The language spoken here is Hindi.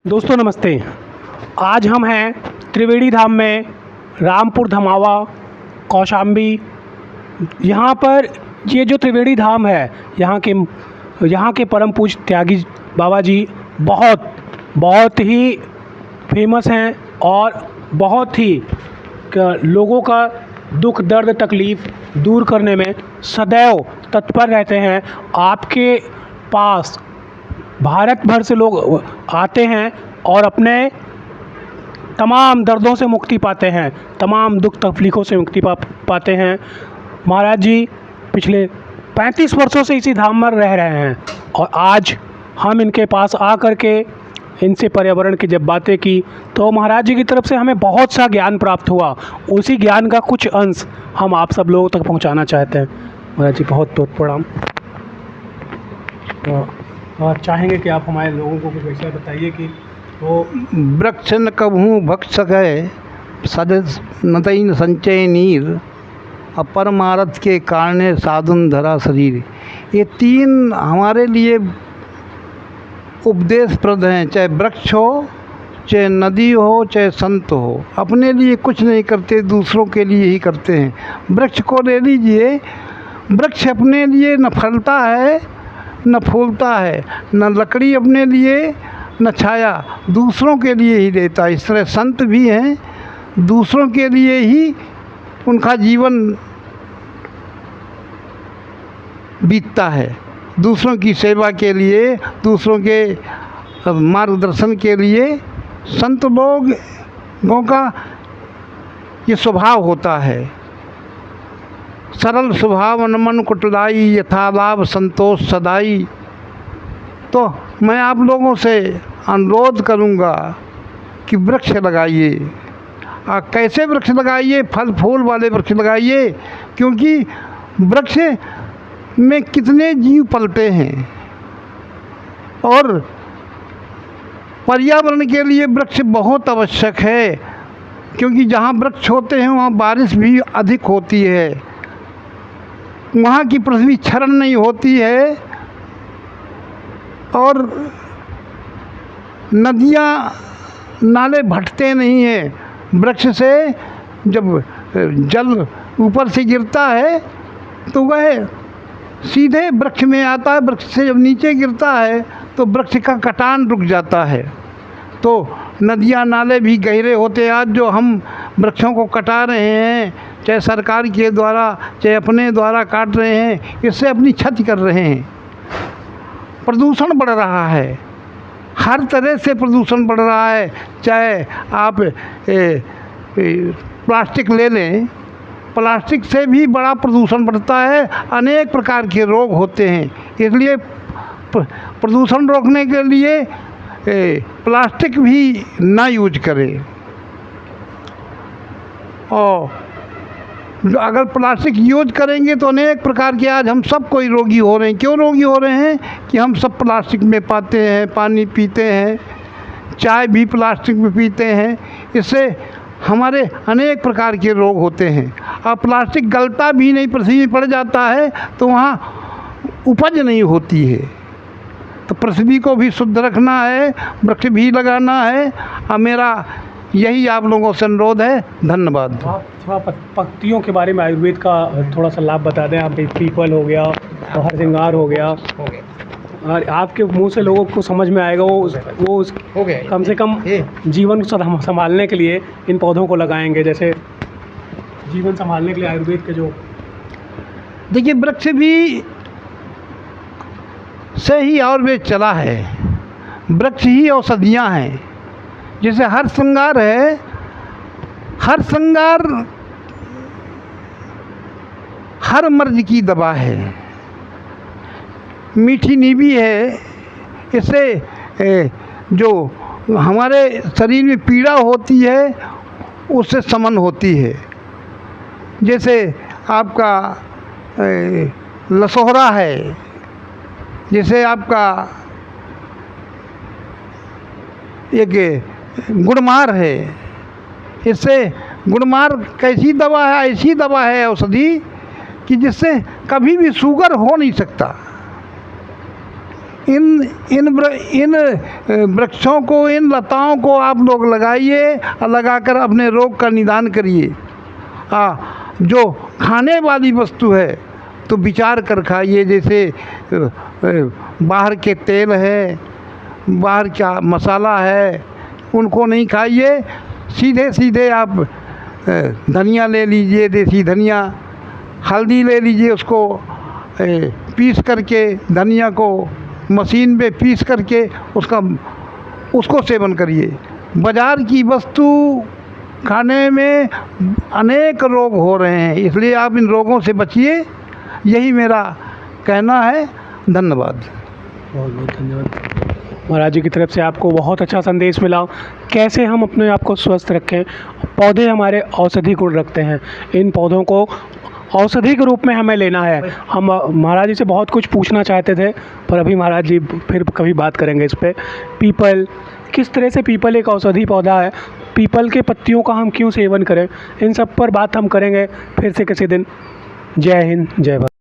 दोस्तों नमस्ते। आज हम हैं त्रिवेणी धाम में, रामपुर धमावा, कौशाम्बी। यहाँ पर ये जो त्रिवेणी धाम है, यहाँ के परम पूज्य त्यागी बाबा जी बहुत ही फेमस हैं और बहुत ही लोगों का दुख दर्द तकलीफ़ दूर करने में सदैव तत्पर रहते हैं। आपके पास भारत भर से लोग आते हैं और अपने तमाम दर्दों से मुक्ति पाते हैं, तमाम दुख तकलीफ़ों से मुक्ति पाते हैं। महाराज जी पिछले 35 वर्षों से इसी धाम में रह रहे हैं और आज हम इनके पास आ कर के इनसे पर्यावरण की जब बातें की तो महाराज जी की तरफ से हमें बहुत सा ज्ञान प्राप्त हुआ। उसी ज्ञान का कुछ अंश हम आप सब लोगों तक पहुंचाना चाहते हैं। महाराज जी बहुत बहुत प्रणाम। और चाहेंगे कि आप हमारे लोगों को कुछ ऐसा बताइए कि वो वृक्ष न कभू भक्ष सके सद नतई न संचय नीर अपरमारथ के कारणे साधुन धरा शरीर। ये तीन हमारे लिए उपदेशप्रद हैं। चाहे वृक्ष हो, चाहे नदी हो, चाहे संत हो, अपने लिए कुछ नहीं करते, दूसरों के लिए ही करते हैं। वृक्ष को ले लीजिए, वृक्ष अपने लिए न फलता है न फूलता है, न लकड़ी अपने लिए न छाया, दूसरों के लिए ही देता है। इस तरह संत भी हैं, दूसरों के लिए ही उनका जीवन बीतता है, दूसरों की सेवा के लिए, दूसरों के मार्गदर्शन के लिए। संत लोगों का ये स्वभाव होता है, सरल स्वभाव न मन कुटलाई, यथालाभ संतोष सदाई। तो मैं आप लोगों से अनुरोध करूंगा कि वृक्ष लगाइए। कैसे वृक्ष लगाइए? फल फूल वाले वृक्ष लगाइए, क्योंकि वृक्ष में कितने जीव पलते हैं और पर्यावरण के लिए वृक्ष बहुत आवश्यक है, क्योंकि जहाँ वृक्ष होते हैं वहाँ बारिश भी अधिक होती है, वहाँ की पृथ्वी क्षरण नहीं होती है और नदियाँ नाले भटते नहीं हैं। वृक्ष से जब जल ऊपर से गिरता है तो वह सीधे वृक्ष में आता है, वृक्ष से जब नीचे गिरता है तो वृक्ष का कटान रुक जाता है। तो नदियाँ नाले भी गहरे होते हैं। आज जो हम वृक्षों को कटा रहे हैं, चाहे सरकार के द्वारा चाहे अपने द्वारा काट रहे हैं, इससे अपनी क्षति कर रहे हैं। प्रदूषण बढ़ रहा है, हर तरह से प्रदूषण बढ़ रहा है। चाहे आप प्लास्टिक ले लें, प्लास्टिक से भी बड़ा प्रदूषण बढ़ता है, अनेक प्रकार के रोग होते हैं। इसलिए प्रदूषण रोकने के लिए प्लास्टिक भी ना यूज करें। और अगर प्लास्टिक यूज करेंगे तो अनेक प्रकार के आज हम सब कोई रोगी हो रहे हैं। क्यों रोगी हो रहे हैं? कि हम सब प्लास्टिक में पाते हैं, पानी पीते हैं, चाय भी प्लास्टिक में पीते हैं। इससे हमारे अनेक प्रकार के रोग होते हैं। और प्लास्टिक गलता भी नहीं, पृथ्वी में पड़ जाता है तो वहाँ उपज नहीं होती है। तो पृथ्वी को भी शुद्ध रखना है, वृक्ष भी लगाना है। और मेरा यही आप लोगों से अनुरोध है। धन्यवाद। आप थोड़ा पत्तियों के बारे में आयुर्वेद का थोड़ा सा लाभ बता दें। आप पीपल हो गया, हरसिंगार हो गया, और आपके मुंह से लोगों को समझ में आएगा। वो हो गया। कम से कम जीवन को संभालने के लिए इन पौधों को लगाएंगे। जैसे जीवन संभालने के लिए आयुर्वेद के जो देखिए, वृक्ष भी से ही आयुर्वेद चला है, वृक्ष ही औषधियाँ हैं। जैसे हरसिंगार है, हरसिंगार हर मर्ज की दवा है। मीठी नींबी है, इससे जो हमारे शरीर में पीड़ा होती है उससे शमन होती है। जैसे आपका लसोहरा है, जैसे आपका एक गुड़मार है, इससे गुड़मार कैसी दवा है? ऐसी दवा है औषधि कि जिससे कभी भी शुगर हो नहीं सकता। इन वृक्षों को, इन लताओं को आप लोग लगाइए और लगाकर अपने रोग का निदान करिए। जो खाने वाली वस्तु है तो विचार कर खाइए, जैसे बाहर के तेल है, बाहर का मसाला है, उनको नहीं खाइए। सीधे सीधे आप धनिया ले लीजिए, देसी धनिया, हल्दी ले लीजिए, उसको पीस करके, धनिया को मशीन पे पीस करके उसको सेवन करिए। बाज़ार की वस्तु खाने में अनेक रोग हो रहे हैं, इसलिए आप इन रोगों से बचिए, यही मेरा कहना है। धन्यवाद। बहुत बहुत धन्यवाद। महाराज जी की तरफ से आपको बहुत अच्छा संदेश मिला, कैसे हम अपने आप को स्वस्थ रखें। पौधे हमारे औषधि गुण रखते हैं, इन पौधों को औषधि के रूप में हमें लेना है। हम महाराज जी से बहुत कुछ पूछना चाहते थे, पर अभी महाराज जी फिर कभी बात करेंगे इस पर। पीपल, किस तरह से पीपल एक औषधि पौधा है, पीपल के पत्तियों का हम क्यों सेवन करें, इन सब पर बात हम करेंगे फिर से किसी दिन। जय हिंद, जय भारत।